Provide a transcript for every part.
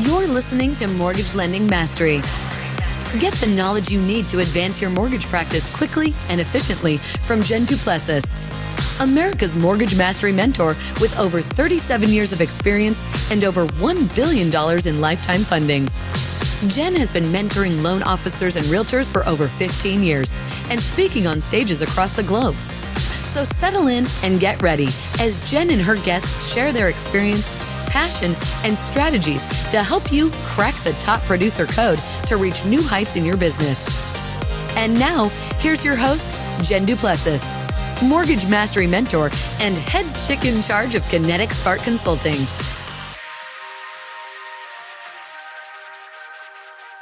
You're listening to Mortgage Lending Mastery. Get the knowledge you need to advance your mortgage practice quickly and efficiently from Jen Duplessis, America's Mortgage Mastery mentor with over 37 years of experience and over $1 billion in lifetime fundings. Jen has been mentoring loan officers and realtors for over 15 years and speaking on stages across the globe. So settle in and get ready as Jen and her guests share their experience, passion, and strategies to help you crack the top producer code to reach new heights in your business. And now, here's your host, Jen Duplessis, Mortgage Mastery Mentor and head chick in charge of Kinetic Spark Consulting.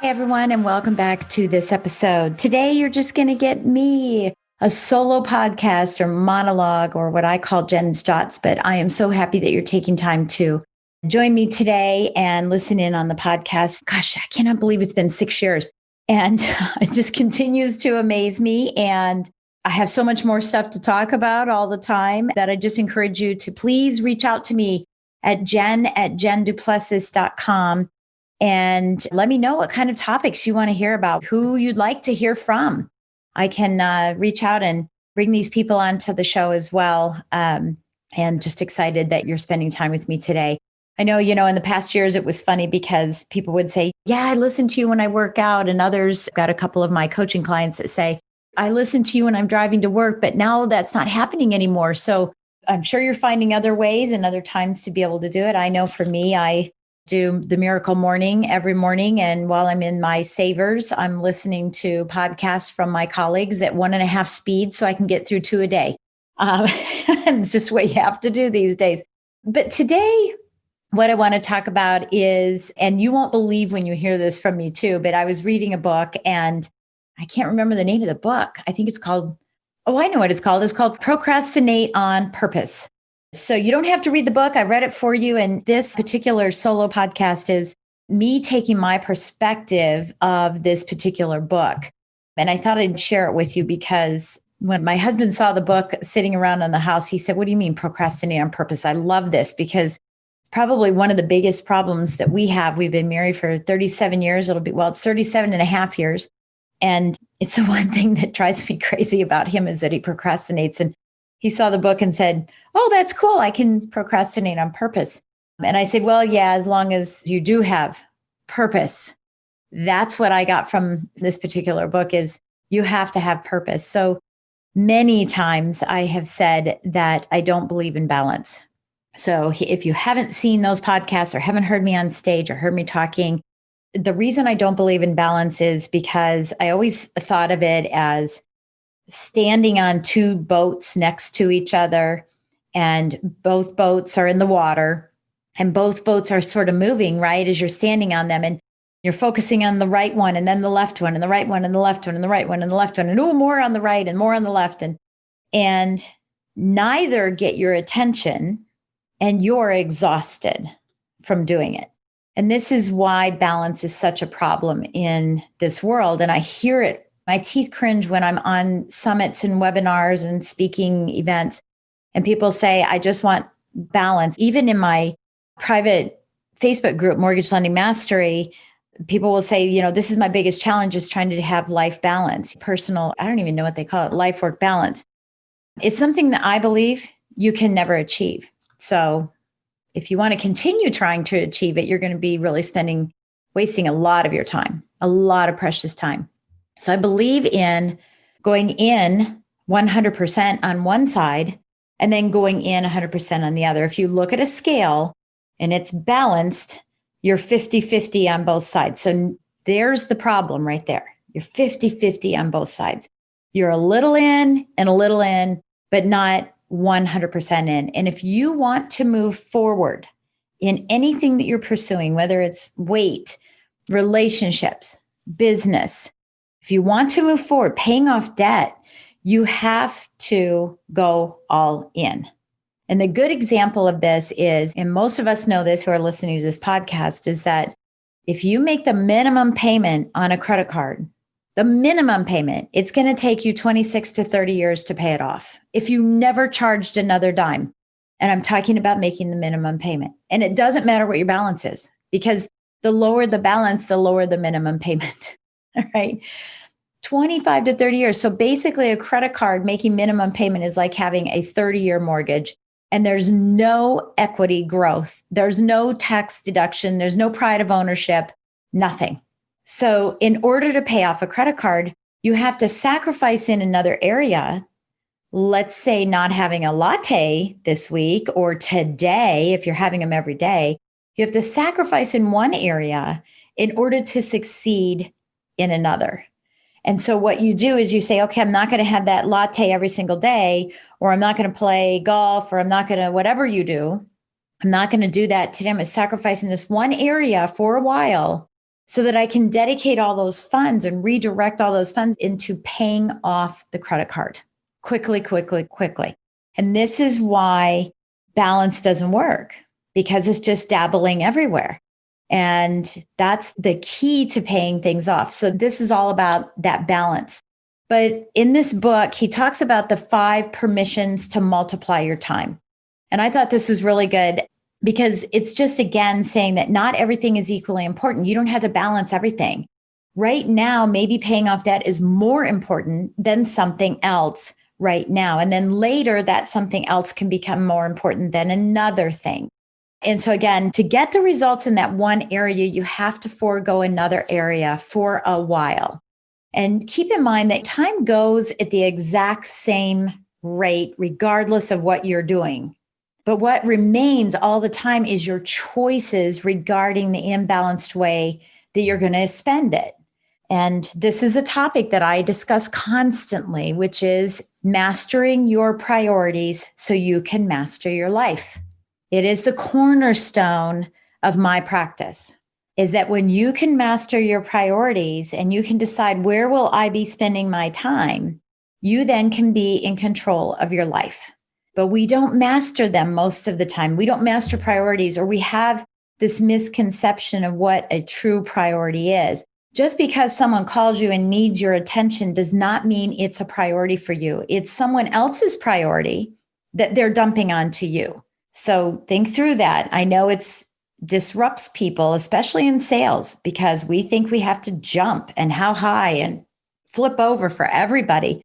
Hey everyone, and welcome back to this episode. Today, you're just going to get me, a solo podcast or monologue, or what I call Jen's Dots, but I am so happy that you're taking time to join me today and listen in on the podcast. Gosh, I cannot believe it's been 6 years, and it just continues to amaze me. And I have so much more stuff to talk about all the time that I just encourage you to please reach out to me at jen@jenduplessis.com and let me know what kind of topics you want to hear about, who you'd like to hear from. I can reach out and bring these people onto the show as well. And just excited that you're spending time with me today. I know, in the past years, it was funny because people would say, yeah, I listen to you when I work out. And others, got a couple of my coaching clients that say, I listen to you when I'm driving to work, but now that's not happening anymore. So I'm sure you're finding other ways and other times to be able to do it. I know for me, I do the Miracle Morning every morning. And while I'm in my savers, I'm listening to podcasts from my colleagues at 1.5 speed so I can get through 2 a day. It's just what you have to do these days. But today, what I want to talk about is, and you won't believe when you hear this from me too, but I was reading a book and I can't remember the name of the book. I think it's called, I know what it's called. It's called Procrastinate on Purpose. So you don't have to read the book. I read it for you. And this particular solo podcast is me taking my perspective of this particular book. And I thought I'd share it with you because when my husband saw the book sitting around in the house, he said, what do you mean procrastinate on purpose? I love this because it's probably one of the biggest problems that we have. We've been married for 37 years. It's 37 and a half years. And it's the one thing that drives me crazy about him is that he procrastinates. And he saw the book and said, oh, that's cool. I can procrastinate on purpose. And I said, well, yeah, as long as you do have purpose. That's what I got from this particular book is you have to have purpose. So many times I have said that I don't believe in balance. So if you haven't seen those podcasts or haven't heard me on stage or heard me talking, the reason I don't believe in balance is because I always thought of it as standing on 2 boats next to each other, and both boats are in the water and both boats are sort of moving, right? As you're standing on them and you're focusing on the right one and then the left one and the right one and the left one and the right one and the left one and more on the right and more on the left. And neither get your attention and you're exhausted from doing it. And this is why balance is such a problem in this world. And I hear it. My teeth cringe when I'm on summits and webinars and speaking events. And people say, I just want balance. Even in my private Facebook group, Mortgage Lending Mastery, people will say, this is my biggest challenge is trying to have life balance, personal, I don't even know what they call it, life work balance. It's something that I believe you can never achieve. So if you want to continue trying to achieve it, you're going to be really wasting a lot of your time, a lot of precious time. So I believe in going in 100% on one side and then going in 100% on the other. If you look at a scale and it's balanced, you're 50-50 on both sides. So there's the problem right there. You're 50-50 on both sides. You're a little in and a little in, but not 100% in. And if you want to move forward in anything that you're pursuing, whether it's weight, relationships, business, if you want to move forward, paying off debt, you have to go all in. And the good example of this is, and most of us know this who are listening to this podcast, is that if you make the minimum payment on a credit card, the minimum payment, it's going to take you 26 to 30 years to pay it off. If you never charged another dime, and I'm talking about making the minimum payment. And it doesn't matter what your balance is, because The lower the balance, the lower the minimum payment. All right. 25 to 30 years. So basically, a credit card making minimum payment is like having a 30-year mortgage, and there's no equity growth. There's no tax deduction. There's no pride of ownership, nothing. So in order to pay off a credit card, you have to sacrifice in another area. Let's say not having a latte this week or today, if you're having them every day, you have to sacrifice in one area in order to succeed in another. And so what you do is you say, okay, I'm not going to have that latte every single day, or I'm not going to play golf, or I'm not going to, whatever you do, I'm not going to do that today. I'm going to sacrifice in this one area for a while so that I can dedicate all those funds and redirect all those funds into paying off the credit card quickly, quickly, quickly. And this is why balance doesn't work, because it's just dabbling everywhere. And that's the key to paying things off. So this is all about that balance. But in this book, he talks about the 5 permissions to multiply your time. And I thought this was really good because it's just, again, saying that not everything is equally important. You don't have to balance everything. Right now, maybe paying off debt is more important than something else right now. And then later, that something else can become more important than another thing. And so again, to get the results in that one area, you have to forego another area for a while. And keep in mind that time goes at the exact same rate, regardless of what you're doing. But what remains all the time is your choices regarding the imbalanced way that you're going to spend it. And this is a topic that I discuss constantly, which is mastering your priorities so you can master your life. It is the cornerstone of my practice, is that when you can master your priorities and you can decide where will I be spending my time, you then can be in control of your life. But we don't master them most of the time. We don't master priorities, or we have this misconception of what a true priority is. Just because someone calls you and needs your attention does not mean it's a priority for you. It's someone else's priority that they're dumping onto you. So think through that. I know it disrupts people, especially in sales, because we think we have to jump and how high and flip over for everybody.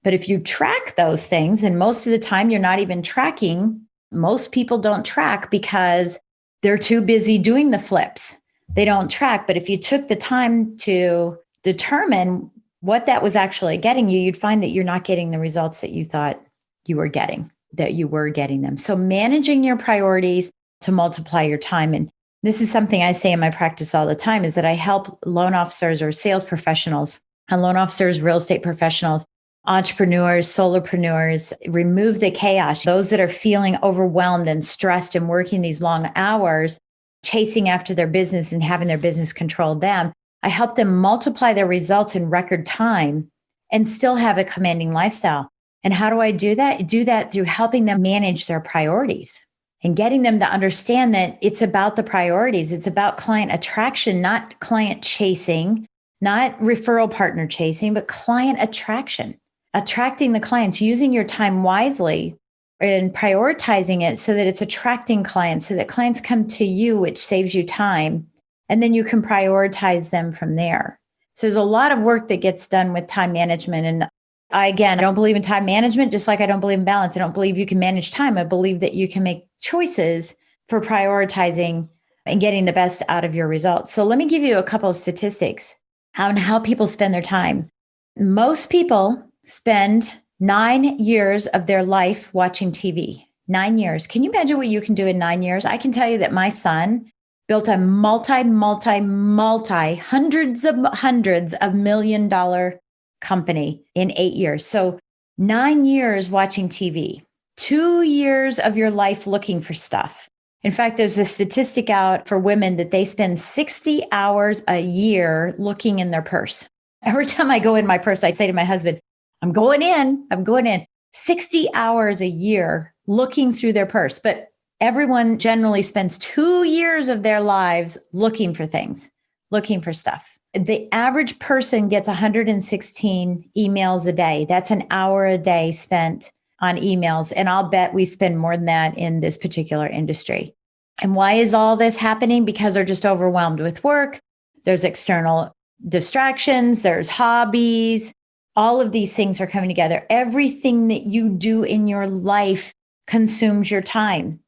But if you track those things, and most of the time you're not even tracking, most people don't track because they're too busy doing the flips. They don't track. But if you took the time to determine what that was actually getting you, you'd find that you're not getting the results that you thought you were getting. Them. So managing your priorities to multiply your time. And this is something I say in my practice all the time, is that I help loan officers or sales professionals, and loan officers, real estate professionals, entrepreneurs, solopreneurs, remove the chaos. Those that are feeling overwhelmed and stressed and working these long hours, chasing after their business and having their business control them. I help them multiply their results in record time and still have a commanding lifestyle. And how do I do that? I do that through helping them manage their priorities and getting them to understand that it's about the priorities. It's about client attraction, not client chasing, not referral partner chasing, but client attraction, attracting the clients, using your time wisely and prioritizing it so that it's attracting clients, so that clients come to you, which saves you time. And then you can prioritize them from there. So there's a lot of work that gets done with time management. And I don't believe in time management, just like I don't believe in balance. I don't believe you can manage time. I believe that you can make choices for prioritizing and getting the best out of your results. So let me give you a couple of statistics on how people spend their time. Most people spend 9 years of their life watching TV. 9 years. Can you imagine what you can do in 9 years? I can tell you that my son built a hundreds of $1,000,000 company in 8 years. So 9 years watching TV, 2 years of your life looking for stuff. In fact, there's a statistic out for women that they spend 60 hours a year looking in their purse. Every time I go in my purse, I say to my husband, I'm going in 60 hours a year looking through their purse. But everyone generally spends 2 years of their lives looking for things, looking for stuff. The average person gets 116 emails a day. That's an hour a day spent on emails. And I'll bet we spend more than that in this particular industry. And why is all this happening? Because they're just overwhelmed with work. There's external distractions, there's hobbies. All of these things are coming together. Everything that you do in your life consumes your time,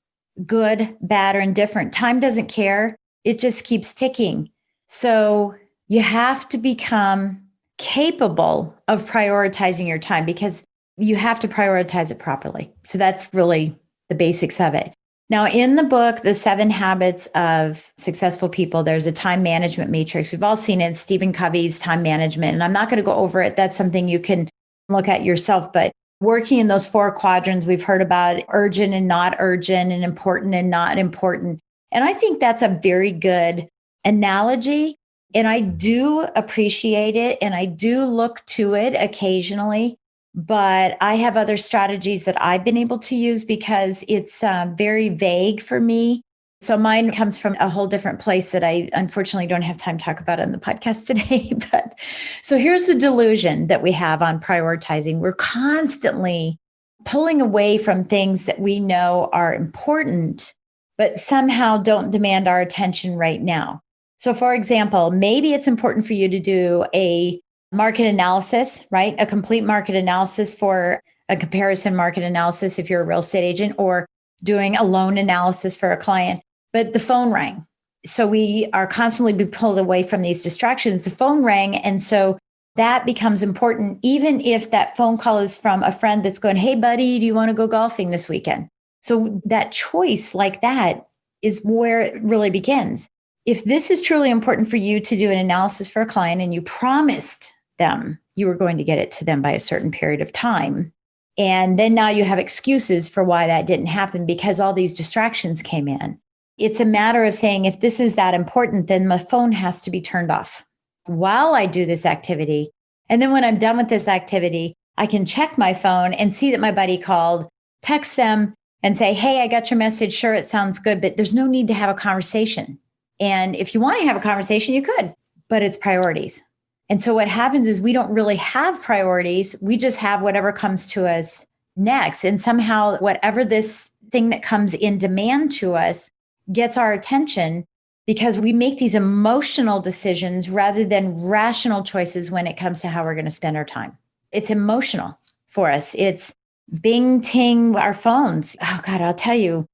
good, bad, or indifferent. Time doesn't care. It just keeps ticking. So you have to become capable of prioritizing your time because you have to prioritize it properly. So that's really the basics of it. Now, in the book, The 7 Habits of Successful People, there's a time management matrix. We've all seen it, Stephen Covey's time management, and I'm not going to go over it. That's something you can look at yourself. But working in those 4 quadrants, we've heard about urgent and not urgent and important and not important. And I think that's a very good analogy. And I do appreciate it. And I do look to it occasionally. But I have other strategies that I've been able to use because it's very vague for me. So mine comes from a whole different place that I unfortunately don't have time to talk about on the podcast today. But so here's the delusion that we have on prioritizing. We're constantly pulling away from things that we know are important, but somehow don't demand our attention right now. So for example, maybe it's important for you to do a market analysis, right? A complete market analysis for a comparison market analysis if you're a real estate agent, or doing a loan analysis for a client. But the phone rang. So we are constantly being pulled away from these distractions. The phone rang. And so that becomes important, even if that phone call is from a friend that's going, hey, buddy, do you want to go golfing this weekend? So that choice like that is where it really begins. If this is truly important for you to do an analysis for a client and you promised them you were going to get it to them by a certain period of time, and then now you have excuses for why that didn't happen because all these distractions came in. It's a matter of saying, if this is that important, then my phone has to be turned off while I do this activity. And then when I'm done with this activity, I can check my phone and see that my buddy called, text them and say, hey, I got your message. Sure, it sounds good, but there's no need to have a conversation. And if you want to have a conversation, you could, but it's priorities. And so what happens is we don't really have priorities. We just have whatever comes to us next. And somehow whatever this thing that comes in demand to us gets our attention because we make these emotional decisions rather than rational choices when it comes to how we're going to spend our time. It's emotional for us. It's bing, ting, our phones. Oh God, I'll tell you.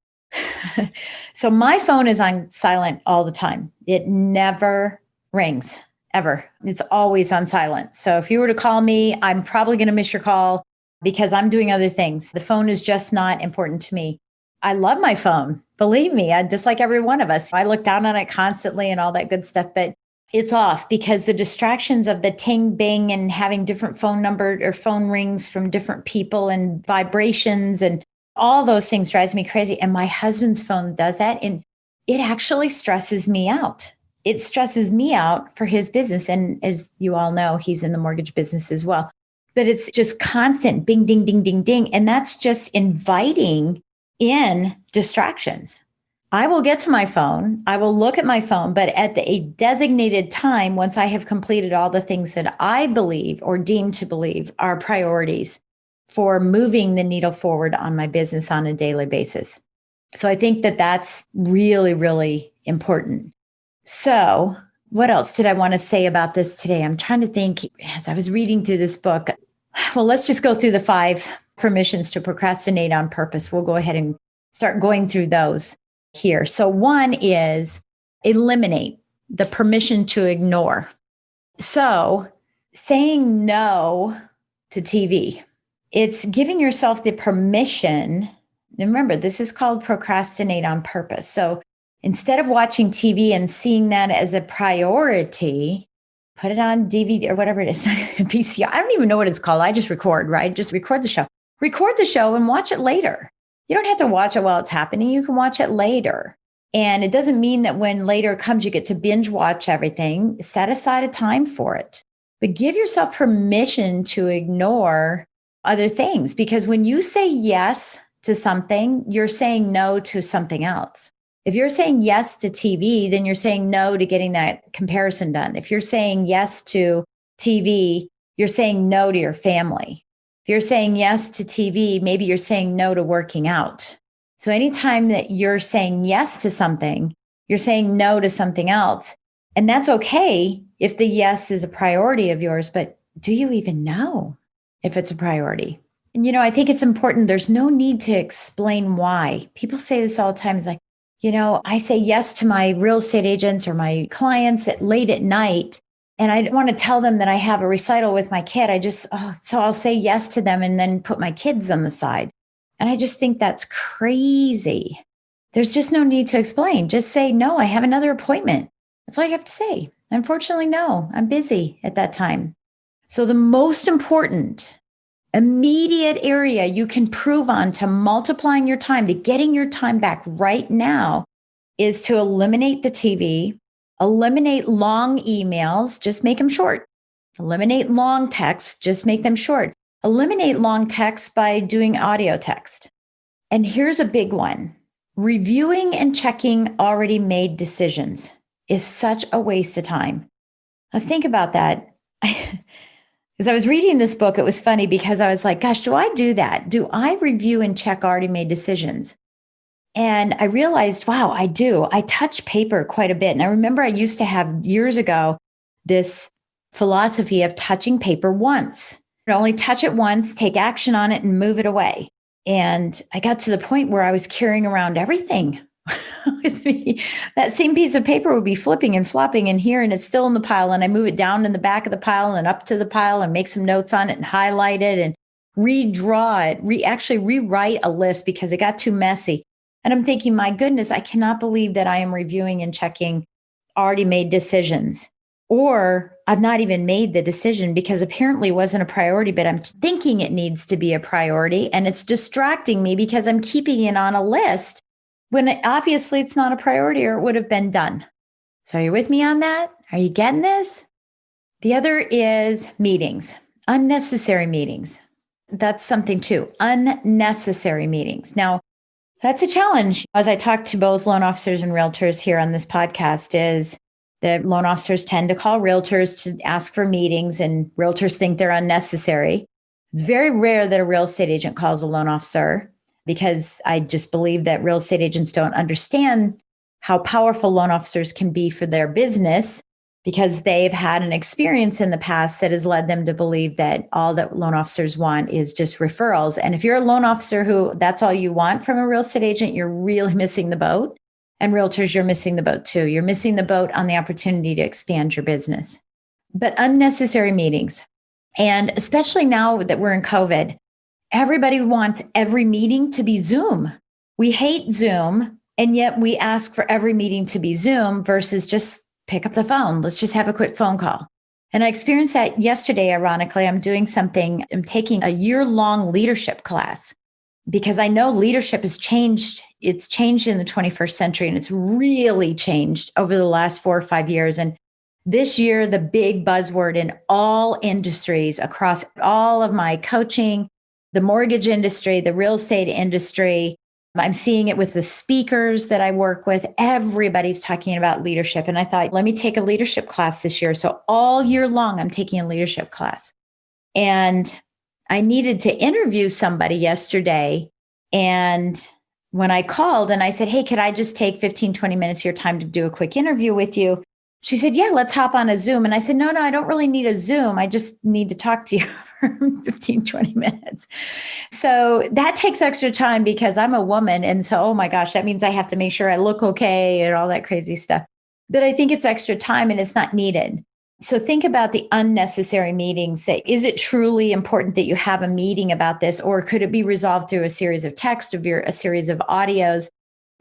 So my phone is on silent all the time. It never rings. Ever. It's always on silent. So if you were to call me, I'm probably going to miss your call because I'm doing other things. The phone is just not important to me. I love my phone. Believe me, just like every one of us. I look down on it constantly and all that good stuff, but it's off because the distractions of the ting bing and having different phone number or phone rings from different people and vibrations and all those things drives me crazy. And my husband's phone does that. And it actually stresses me out. It stresses me out for his business. And as you all know, he's in the mortgage business as well. But it's just constant bing, ding, ding, ding, ding. And that's just inviting in distractions. I will get to my phone. I will look at my phone, but at a designated time, once I have completed all the things that I believe or deem to believe are priorities for moving the needle forward on my business on a daily basis. So I think that that's really, really important. So what else did I want to say about this today? I'm trying to think as I was reading through this book. Well, let's just go through the 5 permissions to procrastinate on purpose. We'll go ahead and start going through those here. So one is eliminate the permission to ignore. So saying no to TV, it's giving yourself the permission. And remember, this is called procrastinate on purpose. So instead of watching TV and seeing that as a priority, put it on DVD or whatever it is, VCR. I don't even know what it's called. I just record, right? Just record the show. Record the show and watch it later. You don't have to watch it while it's happening. You can watch it later. And it doesn't mean that when later comes, you get to binge watch everything. Set aside a time for it. But give yourself permission to ignore other things. Because when you say yes to something, you're saying no to something else. If you're saying yes to TV, then you're saying no to getting that comparison done. If you're saying yes to TV, you're saying no to your family. If you're saying yes to TV, maybe you're saying no to working out. So anytime that you're saying yes to something, you're saying no to something else. And that's okay if the yes is a priority of yours, but do you even know if it's a priority? And, I think it's important. There's no need to explain why. People say this all the time. It's like, I say yes to my real estate agents or my clients late at night. And I want to tell them that I have a recital with my kid. So I'll say yes to them and then put my kids on the side. And I just think that's crazy. There's just no need to explain. Just say, no, I have another appointment. That's all you have to say. Unfortunately, no, I'm busy at that time. So the most important immediate area you can prove on to multiplying your time, to getting your time back right now, is to eliminate the TV, eliminate long emails, just make them short. Eliminate long texts, just make them short. Eliminate long texts by doing audio text. And here's a big one. Reviewing and checking already made decisions is such a waste of time. Now think about that. As I was reading this book, it was funny because I was like, gosh, do I do that? Do I review and check already made decisions? And I realized, wow, I do. I touch paper quite a bit. And I remember I used to have years ago this philosophy of touching paper once. Only touch it once, take action on it, and move it away. And I got to the point where I was carrying around everything with me. That same piece of paper would be flipping and flopping in here, and it's still in the pile. And I move it down in the back of the pile and up to the pile and make some notes on it and highlight it and redraw it, actually rewrite a list because it got too messy. And I'm thinking, my goodness, I cannot believe that I am reviewing and checking already made decisions. Or I've not even made the decision because apparently it wasn't a priority, but I'm thinking it needs to be a priority. And it's distracting me because I'm keeping it on a list when obviously it's not a priority or it would have been done. So are you with me on that? Are you getting this? The other is meetings, unnecessary meetings. That's something too, unnecessary meetings. Now, that's a challenge. As I talk to both loan officers and realtors here on this podcast, is that loan officers tend to call realtors to ask for meetings, and realtors think they're unnecessary. It's very rare that a real estate agent calls a loan officer, because I just believe that real estate agents don't understand how powerful loan officers can be for their business, because they've had an experience in the past that has led them to believe that all that loan officers want is just referrals. And if you're a loan officer who that's all you want from a real estate agent, you're really missing the boat. And realtors, you're missing the boat too. You're missing the boat on the opportunity to expand your business. But unnecessary meetings, and especially now that we're in COVID, everybody wants every meeting to be Zoom. We hate Zoom, and yet we ask for every meeting to be Zoom versus just pick up the phone. Let's just have a quick phone call. And I experienced that yesterday, ironically. I'm taking a year-long leadership class because I know leadership has changed. It's changed in the 21st century, and it's really changed over the last 4 or 5 years. And this year, the big buzzword in all industries across all of my coaching, the mortgage industry, the real estate industry, I'm seeing it with the speakers that I work with. Everybody's talking about leadership. And I thought, let me take a leadership class this year. So all year long, I'm taking a leadership class. And I needed to interview somebody yesterday. And when I called and I said, hey, could I just take 15, 20 minutes of your time to do a quick interview with you? She said, yeah, let's hop on a Zoom. And I said, no, I don't really need a Zoom. I just need to talk to you for 15, 20 minutes. So that takes extra time because I'm a woman. And so, oh my gosh, that means I have to make sure I look okay and all that crazy stuff. But I think it's extra time and it's not needed. So think about the unnecessary meetings. Is it truly important that you have a meeting about this, or could it be resolved through a series of text, a series of audios?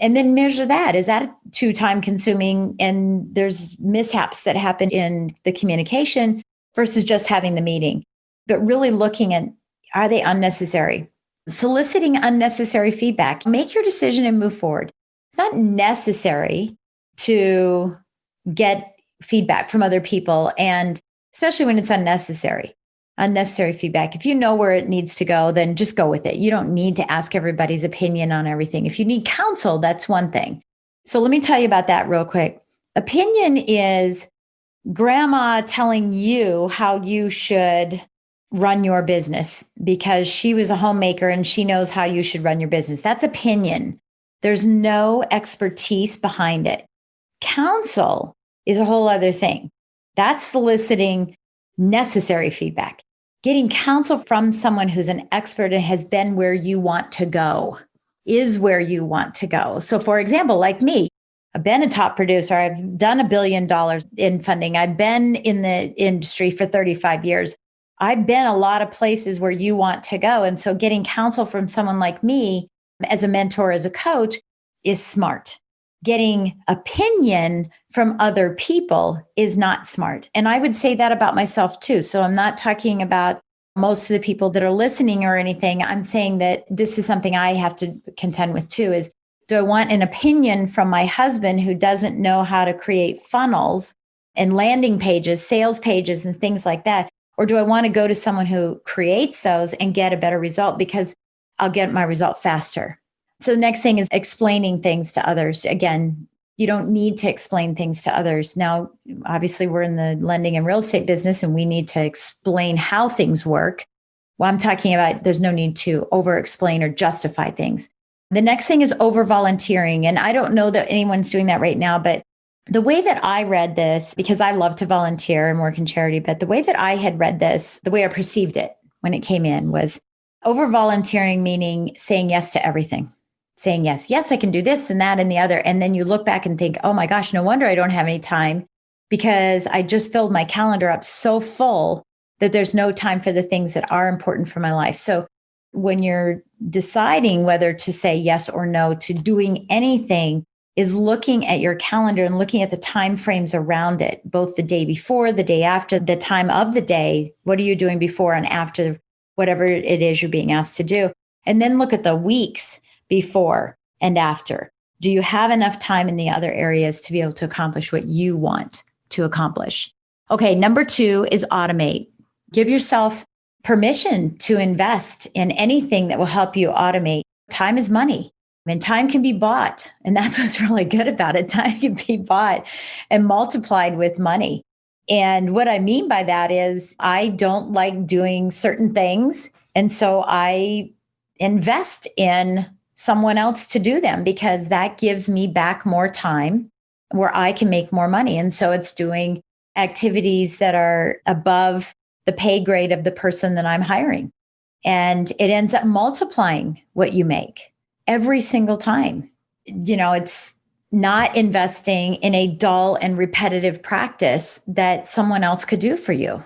And then measure that. Is that too time consuming? And there's mishaps that happen in the communication versus just having the meeting. But really looking at, are they unnecessary? Soliciting unnecessary feedback. Make your decision and move forward. It's not necessary to get feedback from other people, and especially when it's unnecessary. Unnecessary feedback. If you know where it needs to go, then just go with it. You don't need to ask everybody's opinion on everything. If you need counsel, that's one thing. So let me tell you about that real quick. Opinion is grandma telling you how you should run your business because she was a homemaker and she knows how you should run your business. That's opinion. There's no expertise behind it. Counsel is a whole other thing. That's soliciting necessary feedback. Getting counsel from someone who's an expert and has been where you want to go, is where you want to go. So, for example, like me, I've been a top producer. I've done $1 billion in funding. I've been in the industry for 35 years. I've been a lot of places where you want to go. And so getting counsel from someone like me as a mentor, as a coach, is smart. Getting opinion from other people is not smart. And I would say that about myself too. So I'm not talking about most of the people that are listening or anything. I'm saying that this is something I have to contend with too, is do I want an opinion from my husband who doesn't know how to create funnels and landing pages, sales pages, and things like that? Or do I want to go to someone who creates those and get a better result because I'll get my result faster? So the next thing is explaining things to others. Again, you don't need to explain things to others. Now, obviously, we're in the lending and real estate business and we need to explain how things work. Well, I'm talking about there's no need to over explain or justify things. The next thing is over volunteering. And I don't know that anyone's doing that right now, but the way that I read this, because I love to volunteer and work in charity, but the way that I had read this, the way I perceived it when it came in was over volunteering, meaning saying yes to everything. Saying yes, I can do this and that and the other. And then you look back and think, oh my gosh, no wonder I don't have any time because I just filled my calendar up so full that there's no time for the things that are important for my life. So when you're deciding whether to say yes or no to doing anything is looking at your calendar and looking at the time frames around it, both the day before, the day after, the time of the day. What are you doing before and after whatever it is you're being asked to do? And then look at the weeks before and after. Do you have enough time in the other areas to be able to accomplish what you want to accomplish? Okay, number 2 is automate. Give yourself permission to invest in anything that will help you automate. Time is money. And time can be bought. And that's what's really good about it. Time can be bought and multiplied with money. And what I mean by that is I don't like doing certain things. And so I invest in someone else to do them because that gives me back more time where I can make more money. And so it's doing activities that are above the pay grade of the person that I'm hiring. And it ends up multiplying what you make every single time. You know, it's not investing in a dull and repetitive practice that someone else could do for you.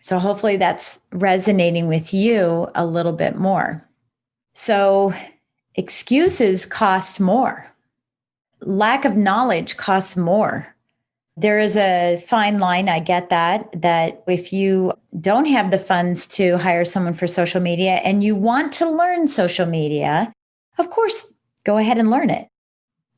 So hopefully that's resonating with you a little bit more. So excuses cost more. Lack of knowledge costs more. There is a fine line, I get that if you don't have the funds to hire someone for social media and you want to learn social media, of course, go ahead and learn it.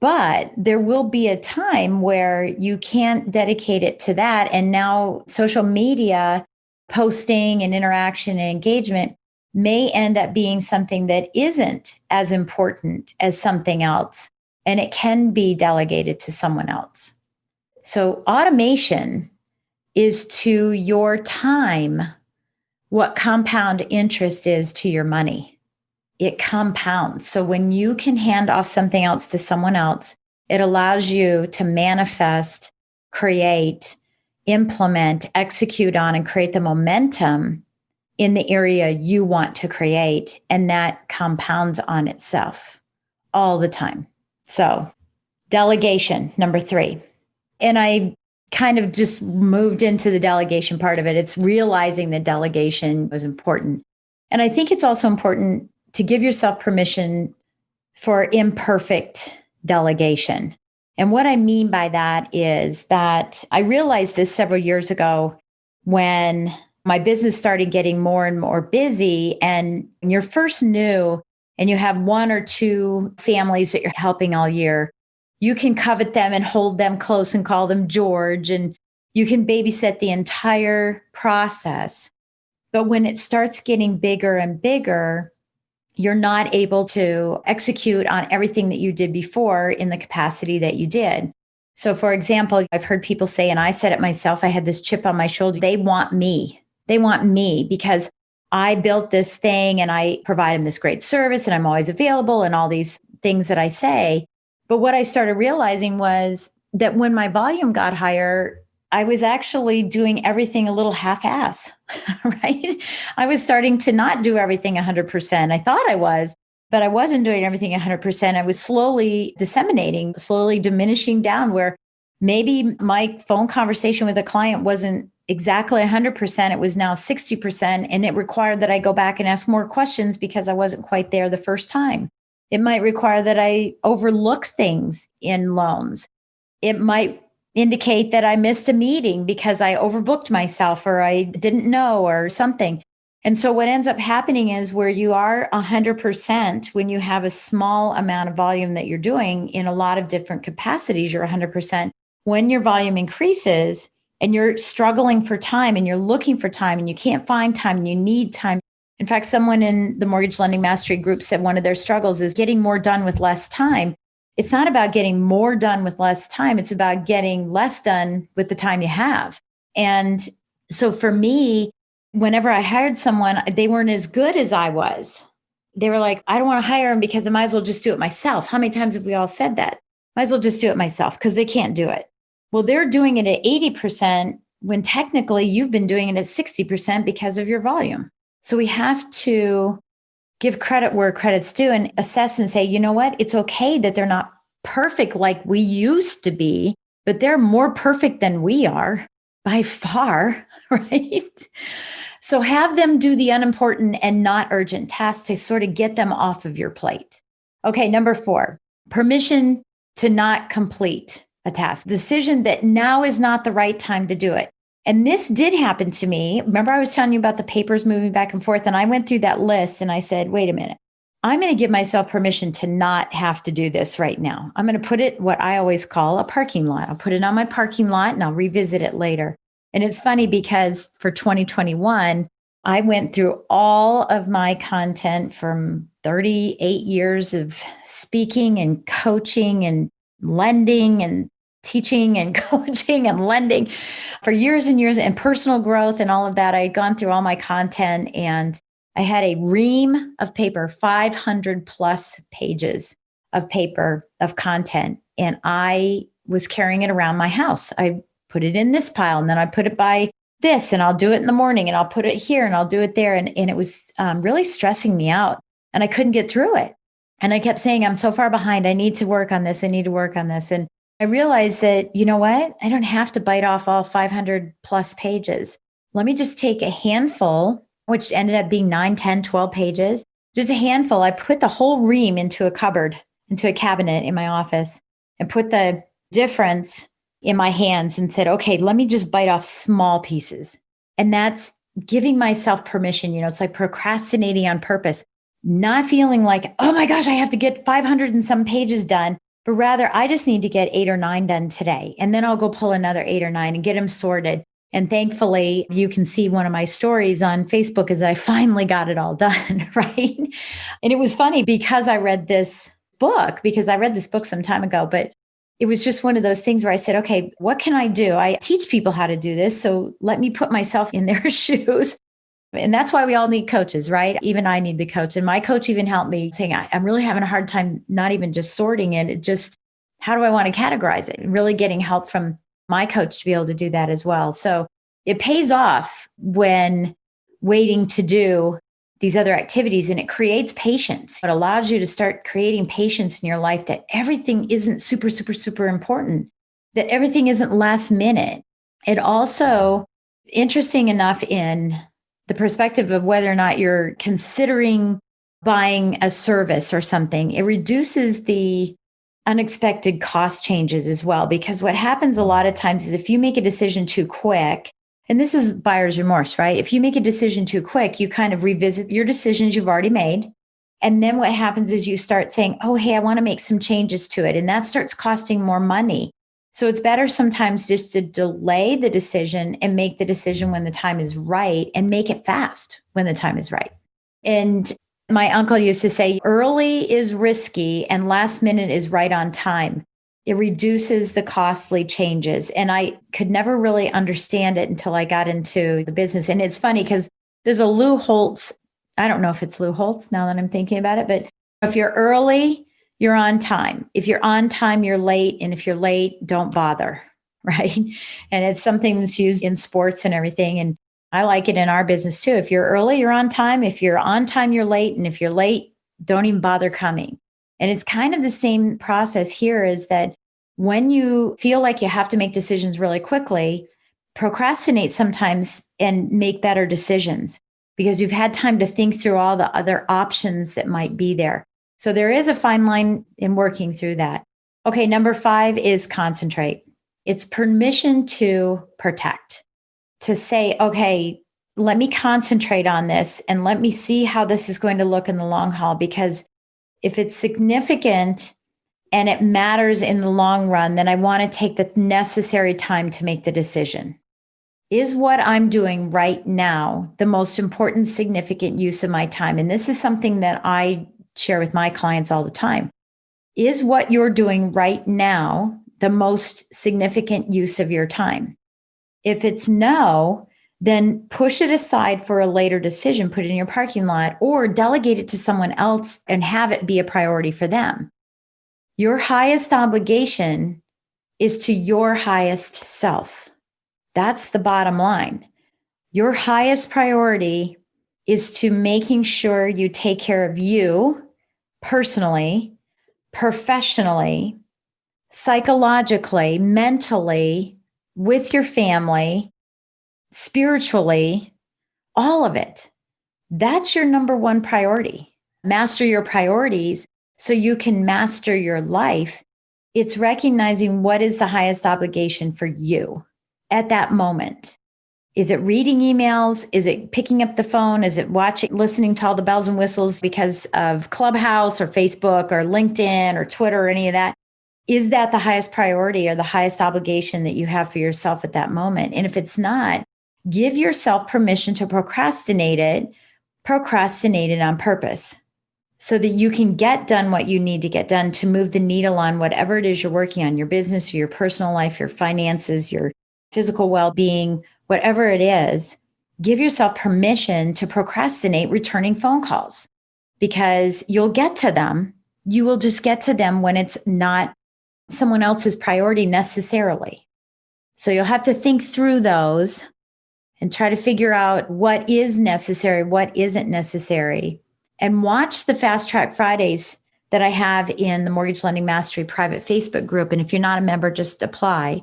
But there will be a time where you can't dedicate it to that. And now social media posting and interaction and engagement may end up being something that isn't as important as something else, and it can be delegated to someone else. So automation is to your time what compound interest is to your money. It compounds. So when you can hand off something else to someone else, it allows you to manifest, create, implement, execute on, and create the momentum in the area you want to create. And that compounds on itself all the time. So delegation, number 3. And I kind of just moved into the delegation part of it. It's realizing that delegation was important. And I think it's also important to give yourself permission for imperfect delegation. And what I mean by that is that I realized this several years ago when my business started getting more and more busy. And when you're first new and you have 1 or 2 families that you're helping all year, you can covet them and hold them close and call them George, and you can babysit the entire process. But when it starts getting bigger and bigger, you're not able to execute on everything that you did before in the capacity that you did. So for example, I've heard people say, and I said it myself, I had this chip on my shoulder. They want me. They want me because I built this thing and I provide them this great service and I'm always available and all these things that I say. But what I started realizing was that when my volume got higher, I was actually doing everything a little half-ass, right? I was starting to not do everything 100%. I thought I was, but I wasn't doing everything 100%. I was slowly disseminating, slowly diminishing down where maybe my phone conversation with a client wasn't exactly 100%. It was now 60%. And it required that I go back and ask more questions because I wasn't quite there the first time. It might require that I overlook things in loans. It might indicate that I missed a meeting because I overbooked myself or I didn't know or something. And so what ends up happening is where you are 100% when you have a small amount of volume that you're doing in a lot of different capacities, you're 100%. When your volume increases and you're struggling for time and you're looking for time and you can't find time and you need time. In fact, someone in the Mortgage Lending Mastery group said one of their struggles is getting more done with less time. It's not about getting more done with less time. It's about getting less done with the time you have. And so for me, whenever I hired someone, they weren't as good as I was. They were like, I don't want to hire them because I might as well just do it myself. How many times have we all said that? Might as well just do it myself because they can't do it. Well, they're doing it at 80% when technically you've been doing it at 60% because of your volume. So we have to give credit where credit's due and assess and say, you know what? It's okay that they're not perfect like we used to be, but they're more perfect than we are by far, right? So have them do the unimportant and not urgent tasks to sort of get them off of your plate. Okay, number 4, permission to not complete a task. Decision that now is not the right time to do it. And this did happen to me. Remember, I was telling you about the papers moving back and forth, and I went through that list and I said, wait a minute, I'm going to give myself permission to not have to do this right now. I'm going to put it what I always call a parking lot. I'll put it on my parking lot and I'll revisit it later. And it's funny because for 2021, I went through all of my content from 38 years of speaking and coaching and lending and teaching and coaching and lending for years and years, and personal growth and all of that. I had gone through all my content and I had a ream of paper, 500 plus pages of paper of content. And I was carrying it around my house. I put it in this pile and then I put it by this and I'll do it in the morning and I'll put it here and I'll do it there. And it was really stressing me out and I couldn't get through it. And I kept saying, I'm so far behind. I need to work on this. I need to work on this. And I realized that, you know what? I don't have to bite off all 500 plus pages. Let me just take a handful, which ended up being 9, 10, 12 pages, just a handful. I put the whole ream into a cupboard, into a cabinet in my office and put the difference in my hands and said, okay, let me just bite off small pieces. And that's giving myself permission. You know, it's like procrastinating on purpose, not feeling like, oh my gosh, I have to get 500 and some pages done. But rather, I just need to get 8 or 9 done today. And then I'll go pull another 8 or 9 and get them sorted. And thankfully, you can see one of my stories on Facebook is that I finally got it all done, right? And it was funny because I read this book some time ago, but it was just one of those things where I said, okay, what can I do? I teach people how to do this. So let me put myself in their shoes. And that's why we all need coaches, right? Even I need the coach. And my coach even helped me saying, I'm really having a hard time, not even just sorting it. It just, how do I want to categorize it? And really getting help from my coach to be able to do that as well. So it pays off when waiting to do these other activities and it creates patience. It allows you to start creating patience in your life that everything isn't super, super, super important, that everything isn't last minute. It also, interesting enough in the perspective of whether or not you're considering buying a service or something, it reduces the unexpected cost changes as well. Because what happens a lot of times is if you make a decision too quick, and this is buyer's remorse, right? If you make a decision too quick, you kind of revisit your decisions you've already made. And then what happens is you start saying, oh, hey, I want to make some changes to it. And that starts costing more money. So it's better sometimes just to delay the decision and make the decision when the time is right and make it fast when the time is right. And my uncle used to say, early is risky and last minute is right on time. It reduces the costly changes. And I could never really understand it until I got into the business. And it's funny because there's a Lou Holtz. I don't know if it's Lou Holtz now that I'm thinking about it, but if you're early, you're on time. If you're on time, you're late. And if you're late, don't bother, right? And it's something that's used in sports and everything. And I like it in our business too. If you're early, you're on time. If you're on time, you're late. And if you're late, don't even bother coming. And it's kind of the same process here, is that when you feel like you have to make decisions really quickly, procrastinate sometimes and make better decisions because you've had time to think through all the other options that might be there. So there is a fine line in working through that. Okay, number 5 is concentrate. It's permission to protect, to say, okay, let me concentrate on this and let me see how this is going to look in the long haul. Because if it's significant and it matters in the long run, then I want to take the necessary time to make the decision. Is what I'm doing right now the most important, significant use of my time? And this is something that I share with my clients all the time. Is what you're doing right now the most significant use of your time? If it's no, then push it aside for a later decision, put it in your parking lot, or delegate it to someone else and have it be a priority for them. Your highest obligation is to your highest self. That's the bottom line. Your highest priority is to making sure you take care of you personally, professionally, psychologically, mentally, with your family, spiritually, all of it. That's your number one priority. Master your priorities so you can master your life. It's recognizing what is the highest obligation for you at that moment. Is it reading emails? Is it picking up the phone? Is it listening to all the bells and whistles because of Clubhouse or Facebook or LinkedIn or Twitter or any of that? Is that the highest priority or the highest obligation that you have for yourself at that moment? And if it's not, give yourself permission to procrastinate it on purpose so that you can get done what you need to get done to move the needle on whatever it is you're working on, your business or your personal life, your finances, your physical well-being, whatever it is. Give yourself permission to procrastinate returning phone calls because you'll get to them. You will just get to them when it's not someone else's priority necessarily. So you'll have to think through those and try to figure out what is necessary, what isn't necessary, and watch the Fast Track Fridays that I have in the Mortgage Lending Mastery private Facebook group. And if you're not a member, just apply.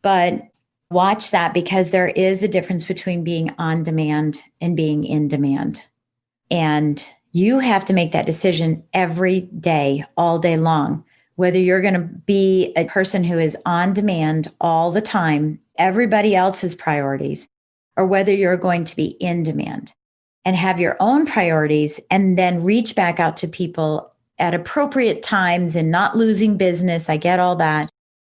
But watch that because there is a difference between being on demand and being in demand. And you have to make that decision every day, all day long, whether you're going to be a person who is on demand all the time, everybody else's priorities, or whether you're going to be in demand and have your own priorities and then reach back out to people at appropriate times and not losing business. I get all that,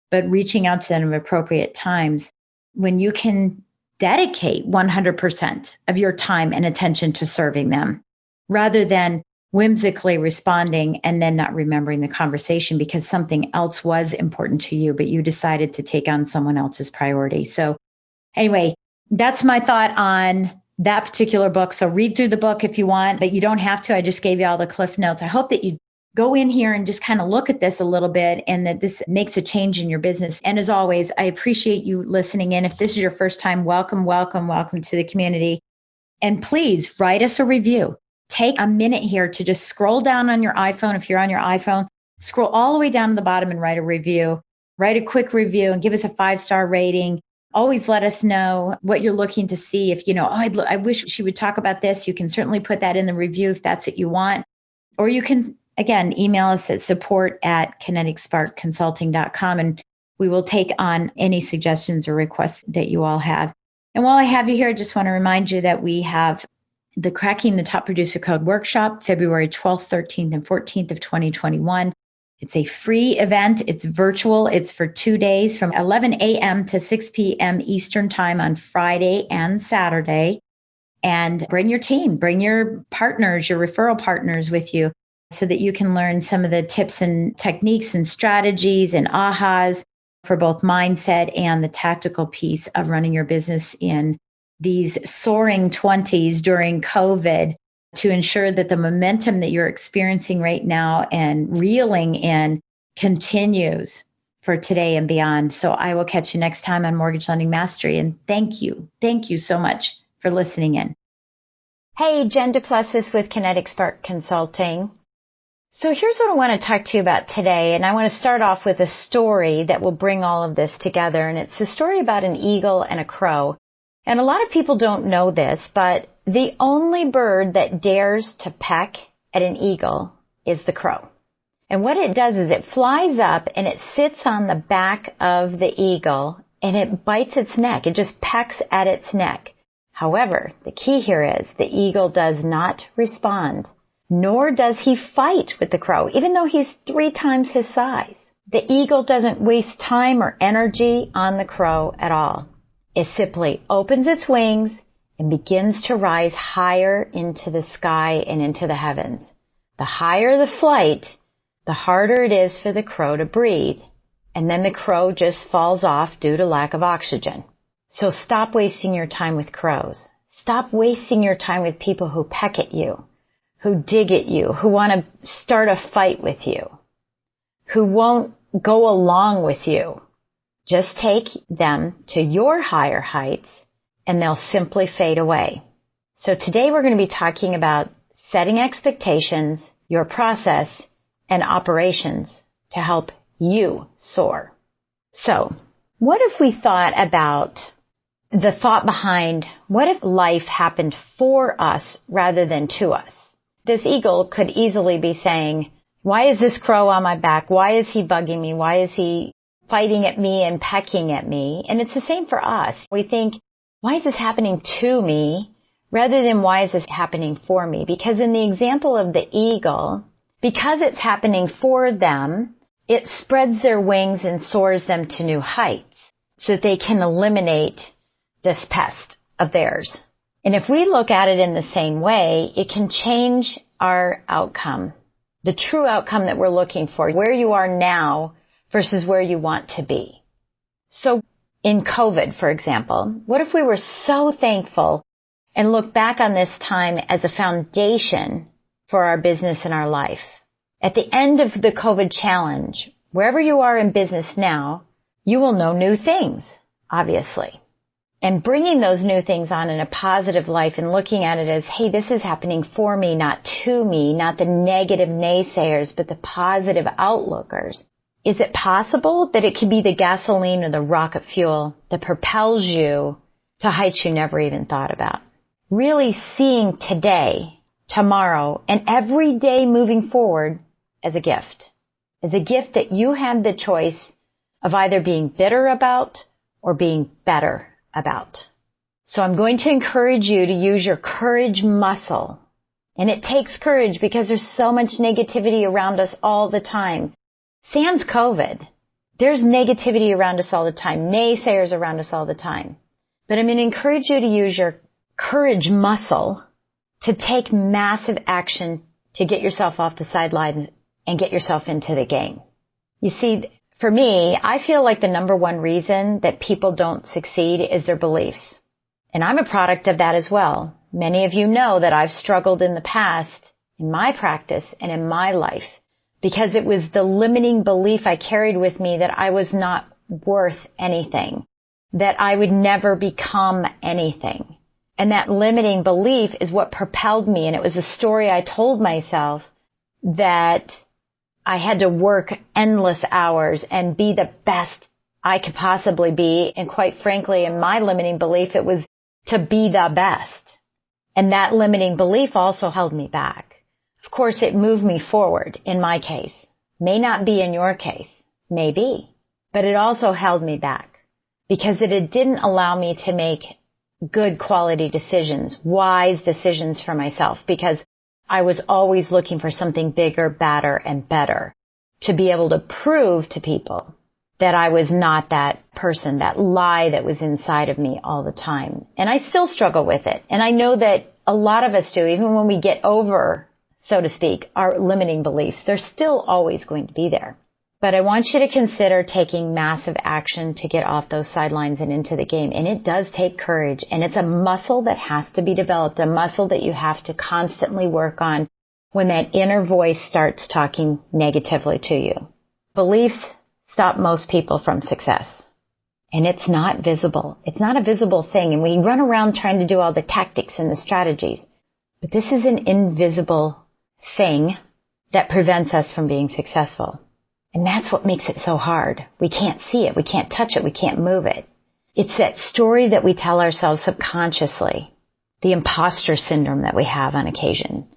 but reaching out to them at appropriate times when you can dedicate 100% of your time and attention to serving them rather than whimsically responding and then not remembering the conversation because something else was important to you, but you decided to take on someone else's priority. So anyway, that's my thought on that particular book. So read through the book if you want, but you don't have to. I just gave you all the cliff notes. I hope that you go in here and just kind of look at this a little bit and that this makes a change in your business. And as always, I appreciate you listening in. If this is your first time, welcome to the community. And please write us a review. Take a minute here to just scroll down on your iPhone. If you're on your iPhone, scroll all the way down to the bottom and write a review. Write a quick review and give us a 5-star rating. Always let us know what you're looking to see. If I wish she would talk about this, you can certainly put that in the review if that's what you want. Or you can, again, email us at support@kineticsparkconsulting.com and we will take on any suggestions or requests that you all have. And while I have you here, I just want to remind you that we have the Cracking the Top Producer Code workshop, February 12th, 13th, and 14th of 2021. It's a free event. It's virtual. It's for 2 days from 11 a.m. to 6 p.m. Eastern time on Friday and Saturday. And bring your team, bring your partners, your referral partners with you so that you can learn some of the tips and techniques and strategies and ahas for both mindset and the tactical piece of running your business in these soaring 20s during COVID. to ensure that the momentum that you're experiencing right now and reeling in continues for today and beyond. So I will catch you next time on Mortgage Lending Mastery. And thank you. Thank you so much for listening in. Hey, Jen Duplessis with Kinetic Spark Consulting. So here's what I want to talk to you about today. And I want to start off with a story that will bring all of this together. And it's a story about an eagle and a crow. And a lot of people don't know this, but the only bird that dares to peck at an eagle is the crow. And what it does is it flies up and it sits on the back of the eagle and it bites its neck. It just pecks at its neck. However, the key here is the eagle does not respond, nor does he fight with the crow, even though he's 3 times his size. The eagle doesn't waste time or energy on the crow at all. It simply opens its wings and begins to rise higher into the sky and into the heavens. The higher the flight, the harder it is for the crow to breathe, and then the crow just falls off due to lack of oxygen. So stop wasting your time with crows. Stop wasting your time with people who peck at you, who dig at you, who want to start a fight with you, who won't go along with you. Just take them to your higher heights and they'll simply fade away. So today we're going to be talking about setting expectations, your process, and operations to help you soar. So what if we thought about the thought behind what if life happened for us rather than to us? This eagle could easily be saying, why is this crow on my back? Why is he bugging me? Why is he fighting at me and pecking at me? And it's the same for us. We think, why is this happening to me rather than why is this happening for me? Because in the example of the eagle, because it's happening for them, it spreads their wings and soars them to new heights so that they can eliminate this pest of theirs. And if we look at it in the same way, it can change our outcome, the true outcome that we're looking for, where you are now versus where you want to be. So in COVID, for example, what if we were so thankful and look back on this time as a foundation for our business and our life? At the end of the COVID challenge, wherever you are in business now, you will know new things, obviously. And bringing those new things on in a positive life and looking at it as, hey, this is happening for me, not to me, not the negative naysayers, but the positive outlookers. Is it possible that it could be the gasoline or the rocket fuel that propels you to heights you never even thought about? Really seeing today, tomorrow, and every day moving forward as a gift that you have the choice of either being bitter about or being better about. So I'm going to encourage you to use your courage muscle. And it takes courage because there's so much negativity around us all the time. Sans COVID, there's negativity around us all the time, naysayers around us all the time. But I'm going to encourage you to use your courage muscle to take massive action to get yourself off the sidelines and get yourself into the game. You see, for me, I feel like the number one reason that people don't succeed is their beliefs. And I'm a product of that as well. Many of you know that I've struggled in the past, in my practice and in my life, because it was the limiting belief I carried with me that I was not worth anything, that I would never become anything. And that limiting belief is what propelled me. And it was a story I told myself that I had to work endless hours and be the best I could possibly be. And quite frankly, in my limiting belief, it was to be the best. And that limiting belief also held me back. Of course, it moved me forward in my case. May not be in your case. Maybe. But it also held me back because it didn't allow me to make good quality decisions, wise decisions for myself, because I was always looking for something bigger, badder, and better to be able to prove to people that I was not that person, that lie that was inside of me all the time. And I still struggle with it. And I know that a lot of us do, even when we get over, so to speak, our limiting beliefs. They're still always going to be there. But I want you to consider taking massive action to get off those sidelines and into the game. And it does take courage. And it's a muscle that has to be developed, a muscle that you have to constantly work on when that inner voice starts talking negatively to you. Beliefs stop most people from success. And it's not visible. It's not a visible thing. And we run around trying to do all the tactics and the strategies. But this is an invisible thing that prevents us from being successful. And that's what makes it so hard. We can't see it. We can't touch it. We can't move it. It's that story that we tell ourselves subconsciously. The imposter syndrome that we have on occasion.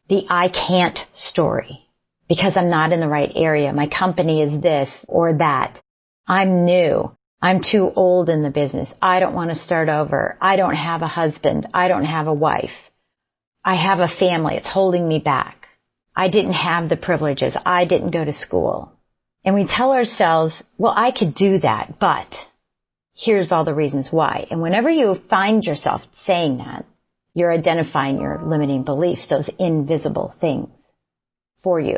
The I can't story. Because I'm not in the right area. My company is this or that. I'm new. I'm too old in the business. I don't want to start over. I don't have a husband. I don't have a wife. I have a family. It's holding me back. I didn't have the privileges. I didn't go to school. And we tell ourselves, well, I could do that, but here's all the reasons why. And whenever you find yourself saying that, you're identifying your limiting beliefs, those invisible things for you.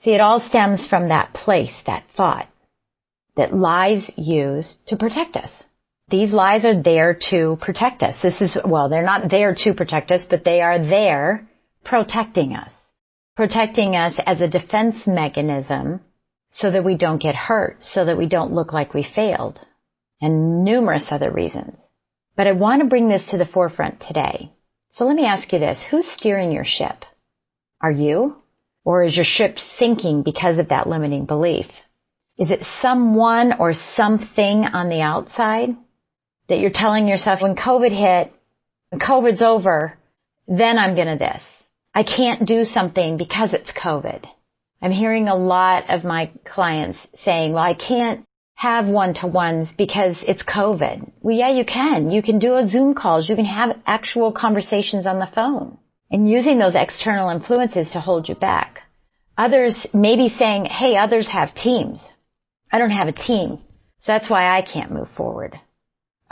See, it all stems from that place, that thought, that lies use to protect us. These lies are there to protect us. They're not there to protect us, but they are there protecting us. Protecting us as a defense mechanism so that we don't get hurt, so that we don't look like we failed, and numerous other reasons. But I want to bring this to the forefront today. So let me ask you this. Who's steering your ship? Are you? Or is your ship sinking because of that limiting belief? Is it someone or something on the outside that you're telling yourself, when COVID hit, when COVID's over, then I'm going to this. I can't do something because it's COVID. I'm hearing a lot of my clients saying, well, I can't have one-to-ones because it's COVID. Well, yeah, you can. You can do a Zoom calls. You can have actual conversations on the phone and using those external influences to hold you back. Others may be saying, hey, others have teams. I don't have a team, so that's why I can't move forward.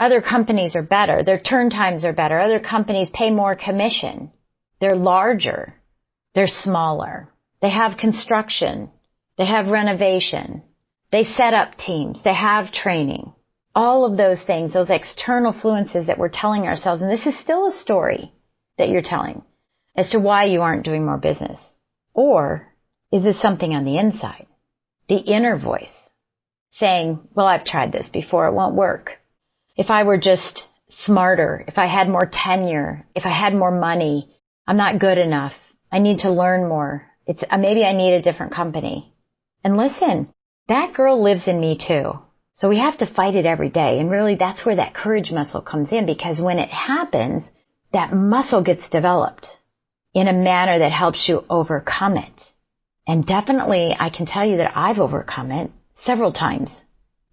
Other companies are better. Their turn times are better. Other companies pay more commission. They're larger. They're smaller. They have construction. They have renovation. They set up teams. They have training. All of those things, those external influences that we're telling ourselves, and this is still a story that you're telling as to why you aren't doing more business. Or is this something on the inside? The inner voice saying, well, I've tried this before. It won't work. If I were just smarter, if I had more tenure, if I had more money, I'm not good enough. I need to learn more. Maybe I need a different company. And listen, that girl lives in me too. So we have to fight it every day. And really that's where that courage muscle comes in, because when it happens, that muscle gets developed in a manner that helps you overcome it. And definitely I can tell you that I've overcome it several times.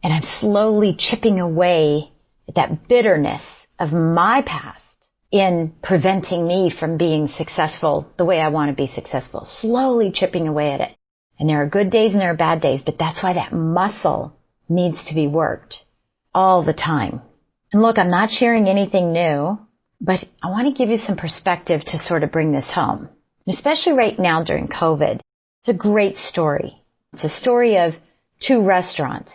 And I'm slowly chipping away at that bitterness of my past in preventing me from being successful the way I want to be successful, slowly chipping away at it. And there are good days and there are bad days, but that's why that muscle needs to be worked all the time. And look, I'm not sharing anything new, but I want to give you some perspective to sort of bring this home. And especially right now during COVID, it's a great story. It's a story of 2 restaurants.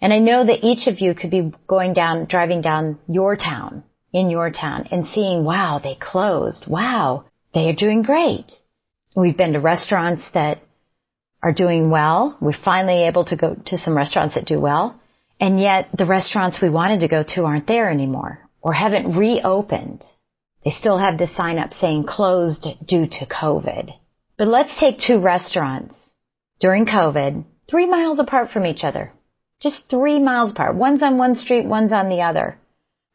And I know that each of you could be driving down your town, in your town, and seeing, wow, they closed. Wow, they are doing great. We've been to restaurants that are doing well. We're finally able to go to some restaurants that do well. And yet the restaurants we wanted to go to aren't there anymore or haven't reopened. They still have the sign up saying closed due to COVID. But let's take 2 restaurants during COVID, 3 miles apart from each other. Just 3 miles apart. One's on one street, one's on the other.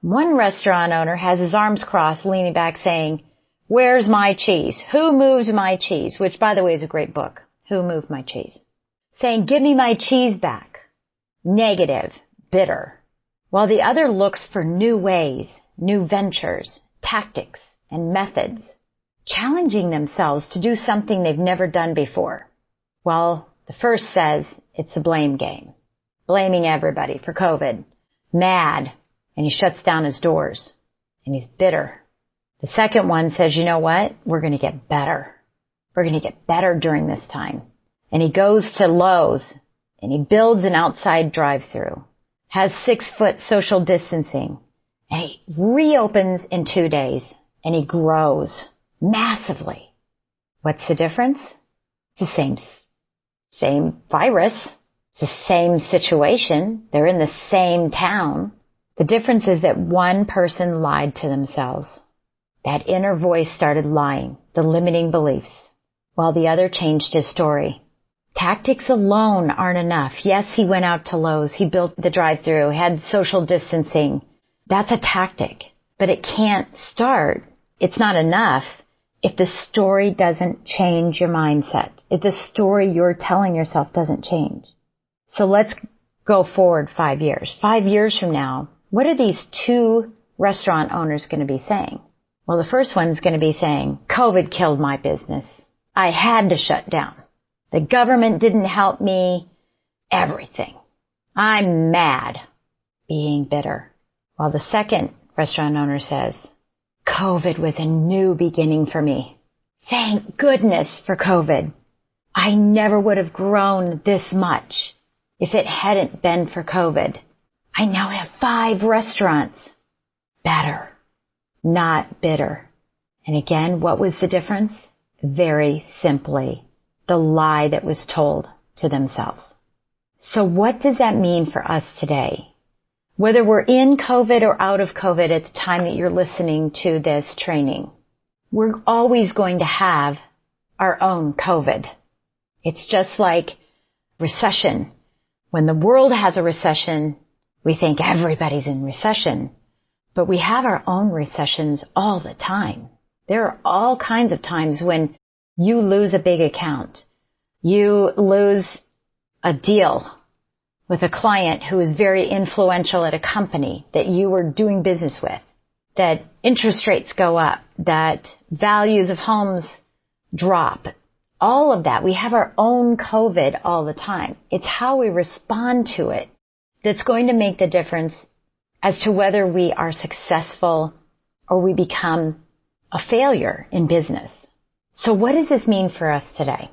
One restaurant owner has his arms crossed, leaning back saying, where's my cheese? Who moved my cheese? Which, by the way, is a great book. Who moved my cheese? Saying, give me my cheese back. Negative, bitter. While the other looks for new ways, new ventures, tactics, and methods, challenging themselves to do something they've never done before. Well, the first says it's a blame game. Blaming everybody for COVID. Mad. And he shuts down his doors. And he's bitter. The second one says, you know what? We're going to get better. We're going to get better during this time. And he goes to Lowe's and he builds an outside drive-through, has 6-foot social distancing, and he reopens in 2 days, and he grows massively. What's the difference? It's the same virus. It's the same situation. They're in the same town. The difference is that one person lied to themselves. That inner voice started lying, the limiting beliefs, while the other changed his story. Tactics alone aren't enough. Yes, he went out to Lowe's. He built the drive-through, had social distancing. That's a tactic, but it can't start. It's not enough if the story doesn't change your mindset, if the story you're telling yourself doesn't change. So let's go forward 5 years. 5 years from now, what are these 2 restaurant owners going to be saying? Well, the first one's going to be saying, COVID killed my business. I had to shut down. The government didn't help me. Everything. I'm mad. Being bitter. While the second restaurant owner says, COVID was a new beginning for me. Thank goodness for COVID. I never would have grown this much if it hadn't been for COVID. I now have 5 restaurants. Better, not bitter. And again, what was the difference? Very simply, the lie that was told to themselves. So what does that mean for us today? Whether we're in COVID or out of COVID at the time that you're listening to this training, we're always going to have our own COVID. It's just like recession. When the world has a recession, we think everybody's in recession, but we have our own recessions all the time. There are all kinds of times when you lose a big account. You lose a deal with a client who is very influential at a company that you were doing business with, that interest rates go up, that values of homes drop. All of that. We have our own COVID all the time. It's how we respond to it that's going to make the difference as to whether we are successful or we become a failure in business. So what does this mean for us today?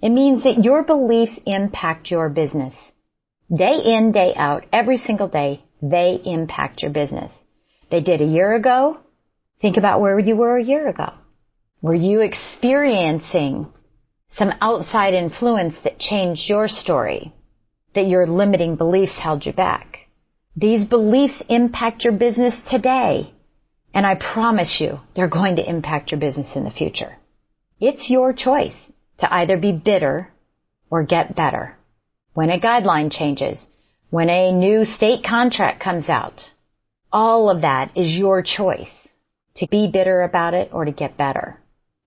It means that your beliefs impact your business. Day in, day out, every single day, they impact your business. They did a year ago. Think about where you were a year ago. Were you experiencing some outside influence that changed your story, that your limiting beliefs held you back? These beliefs impact your business today, and I promise you they're going to impact your business in the future. It's your choice to either be bitter or get better. When a guideline changes, when a new state contract comes out, all of that is your choice to be bitter about it or to get better.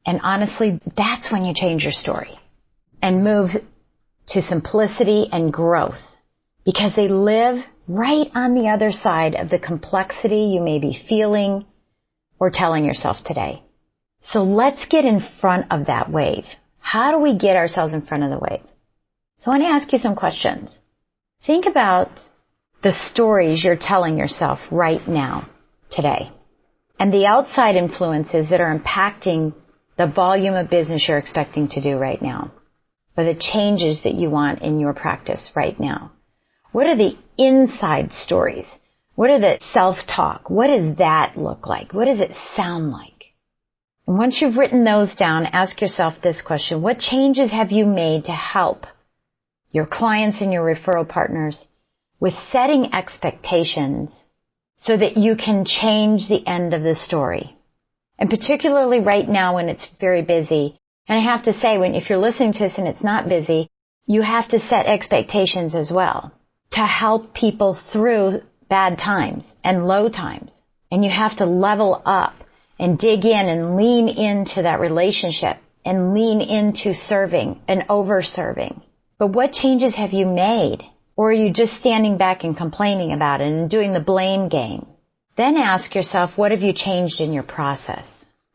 And honestly, that's when you change your story and move to simplicity and growth, because they live right on the other side of the complexity you may be feeling or telling yourself today. So let's get in front of that wave. How do we get ourselves in front of the wave? So I want to ask you some questions. Think about the stories you're telling yourself right now, today, and the outside influences that are impacting the volume of business you're expecting to do right now, or the changes that you want in your practice right now. What are the inside stories? What are the self-talk? What does that look like? What does it sound like? And once you've written those down, ask yourself this question: what changes have you made to help your clients and your referral partners with setting expectations so that you can change the end of the story? And particularly right now when it's very busy, and I have to say, if you're listening to this and it's not busy, you have to set expectations as well to help people through bad times and low times. And you have to level up and dig in and lean into that relationship and lean into serving and over-serving. But what changes have you made? Or are you just standing back and complaining about it and doing the blame game? Then ask yourself, what have you changed in your process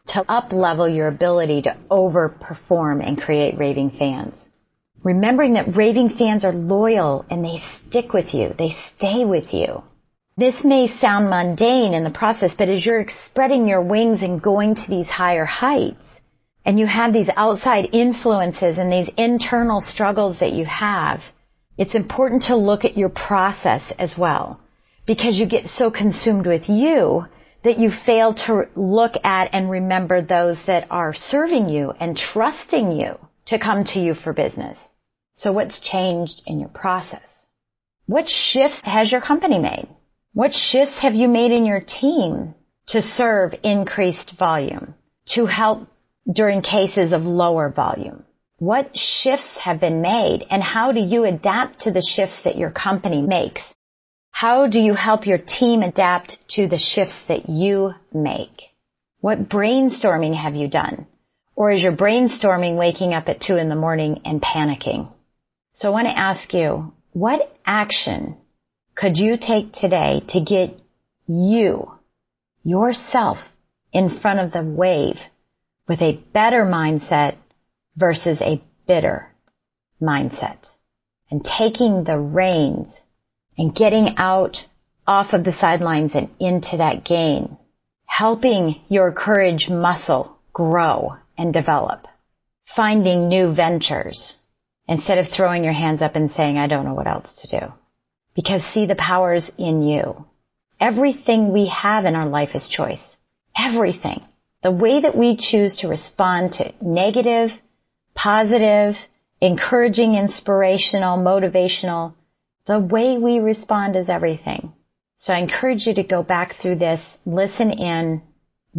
to up-level your ability to overperform and create raving fans? Remembering that raving fans are loyal and they stick with you. They stay with you. This may sound mundane in the process, but as you're spreading your wings and going to these higher heights, and you have these outside influences and these internal struggles that you have, It's important to look at your process as well, because you get so consumed with you that you fail to look at and remember those that are serving you and trusting you to come to you for business. So what's changed in your process? What shifts has your company made? What shifts have you made in your team to serve increased volume, to help during cases of lower volume? What shifts have been made, and how do you adapt to the shifts that your company makes? How do you help your team adapt to the shifts that you make? What brainstorming have you done? Or is your brainstorming waking up at 2 a.m. and panicking? So I want to ask you, what action could you take today to get yourself in front of the wave with a better mindset versus a bitter mindset, and taking the reins and getting out off of the sidelines and into that game, helping your courage muscle grow and develop, finding new ventures instead of throwing your hands up and saying, I don't know what else to do. Because see, the power's in you. Everything we have in our life is choice. Everything. The way that we choose to respond to negative, positive, encouraging, inspirational, motivational, the way we respond is everything. So I encourage you to go back through this, listen in,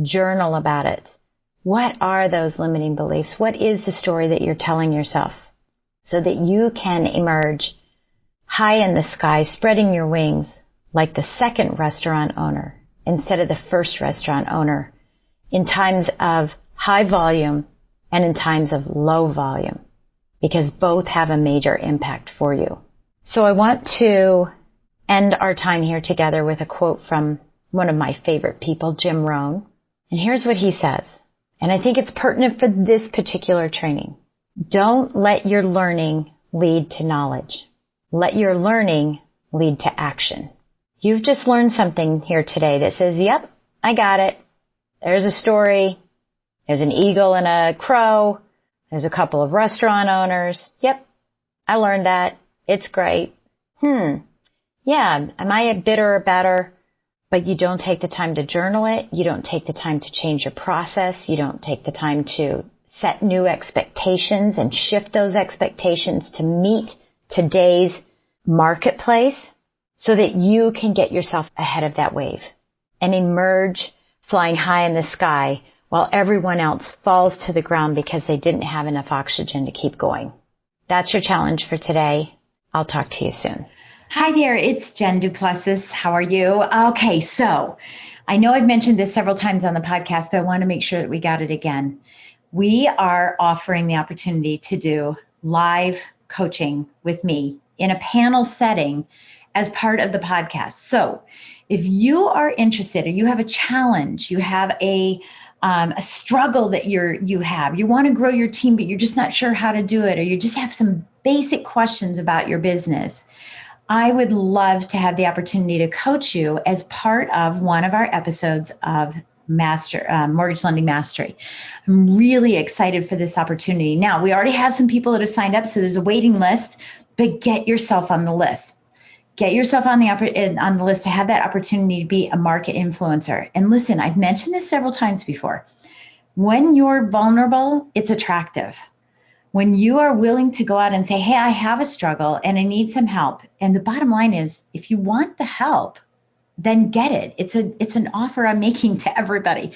journal about it. What are those limiting beliefs? What is the story that you're telling yourself? So that you can emerge high in the sky, spreading your wings like the second restaurant owner instead of the first restaurant owner in times of high volume and in times of low volume, because both have a major impact for you. So I want to end our time here together with a quote from one of my favorite people, Jim Rohn. And here's what he says, and I think it's pertinent for this particular training. Don't let your learning lead to knowledge. Let your learning lead to action. You've just learned something here today that says, yep, I got it. There's a story. There's an eagle and a crow. There's a couple of restaurant owners. Yep, I learned that. It's great. Yeah, am I a bitter or better? But you don't take the time to journal it. You don't take the time to change your process. You don't take the time to set new expectations and shift those expectations to meet today's marketplace so that you can get yourself ahead of that wave and emerge flying high in the sky while everyone else falls to the ground because they didn't have enough oxygen to keep going. That's your challenge for today. I'll talk to you soon. Hi there, it's Jen Duplessis. How are you? Okay, so I know I've mentioned this several times on the podcast, but I want to make sure that we got it again. We are offering the opportunity to do live coaching with me in a panel setting as part of the podcast. So if you are interested or you have a challenge, you have a struggle that you want to grow your team, but you're just not sure how to do it, or you just have some basic questions about your business, I would love to have the opportunity to coach you as part of one of our episodes of Mortgage Lending Mastery. I'm really excited for this opportunity. Now, we already have some people that have signed up, so there's a waiting list, but get yourself on the list. Get yourself on the list to have that opportunity to be a market influencer. And listen, I've mentioned this several times before. When you're vulnerable, it's attractive. When you are willing to go out and say, hey, I have a struggle and I need some help. And the bottom line is, if you want the help, then get it. It's an offer I'm making to everybody.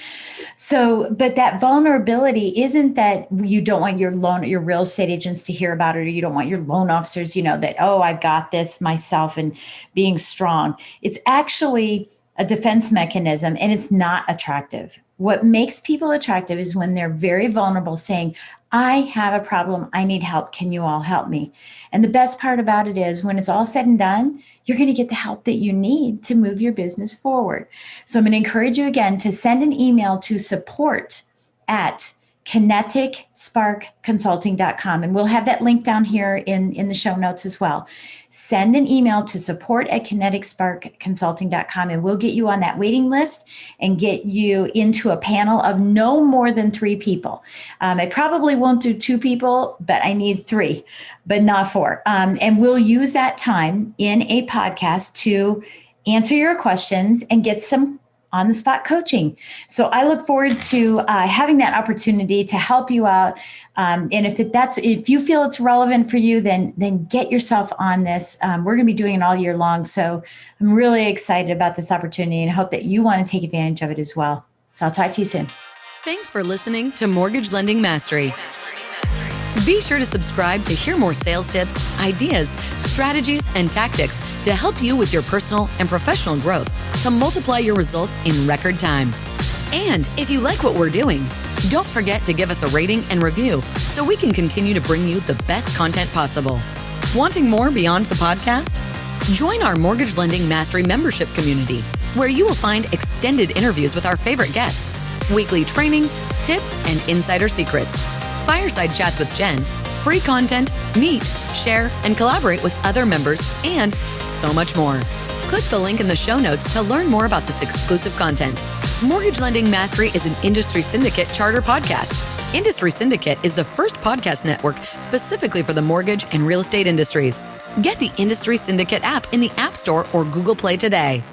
So, but that vulnerability isn't that you don't want your real estate agents to hear about it, or you don't want your loan officers, that, oh, I've got this myself and being strong. It's actually a defense mechanism, and it's not attractive. What makes people attractive is when they're very vulnerable, saying, I have a problem. I need help. Can you all help me? And the best part about it is when it's all said and done, you're going to get the help that you need to move your business forward. So I'm going to encourage you again to send an email to support@, KineticSparkConsulting.com. And we'll have that link down here in the show notes as well. Send an email to support@KineticSparkConsulting.com, and we'll get you on that waiting list and get you into a panel of no more than 3 people. I probably won't do 2 people, but I need 3, but not 4. And we'll use that time in a podcast to answer your questions and get some on-the-spot coaching. So I look forward to having that opportunity to help you out. And if you feel it's relevant for you, then get yourself on this. We're going to be doing it all year long. So I'm really excited about this opportunity and hope that you want to take advantage of it as well. So I'll talk to you soon. Thanks for listening to Mortgage Lending Mastery. Be sure to subscribe to hear more sales tips, ideas, strategies, and tactics to help you with your personal and professional growth to multiply your results in record time. And if you like what we're doing, don't forget to give us a rating and review so we can continue to bring you the best content possible. Wanting more beyond the podcast? Join our Mortgage Lending Mastery membership community, where you will find extended interviews with our favorite guests, weekly training, tips, and insider secrets, fireside chats with Jen, free content, meet, share, and collaborate with other members, and so much more. Click the link in the show notes to learn more about this exclusive content. Mortgage Lending Mastery is an Industry Syndicate charter podcast. Industry Syndicate is the first podcast network specifically for the mortgage and real estate industries. Get the Industry Syndicate app in the App Store or Google Play today.